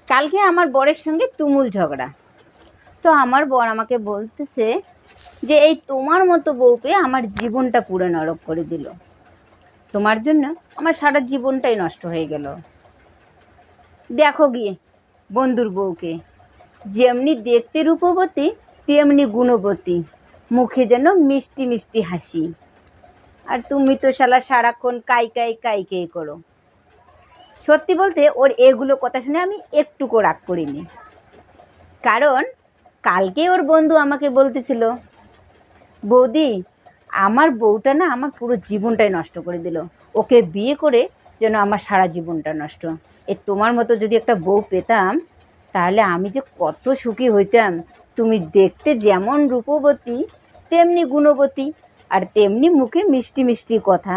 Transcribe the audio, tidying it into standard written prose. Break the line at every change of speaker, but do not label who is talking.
কালকে আমার বরের সঙ্গে তুমুল ঝগড়া। তো আমার বর আমাকে বলতেছে যে এই তোমার মতো বউ পেয়ে আমার জীবনটা পুরো নরক করে দিল, তোমার জন্য আমার সারা জীবনটাই নষ্ট হয়ে গেল। দেখো গিয়ে বন্ধুর বউকে, যেমনি দেখতে রূপবতী তেমনি গুণবতী, মুখে যেন মিষ্টি মিষ্টি হাসি, আর তুমি তো শালা সারাক্ষণ কাই কাই কাই কাই করো। সত্যি বলতে ওর এগুলো কথা শুনে আমি একটুকু রাগ করিনি, কারণ কালকে ওর বন্ধু আমাকে বলতেছিল, বৌদি আমার বউটা না আমার পুরো জীবনটাই নষ্ট করে দিল, ওকে বিয়ে করে যেন আমার সারা জীবনটা নষ্ট। তোমার মতো যদি একটা বউ পেতাম তাহলে আমি যে কত সুখী হইতাম। তুমি দেখতে যেমন রূপবতী তেমনি গুণবতী, আর তেমনি মুখে মিষ্টি মিষ্টি কথা।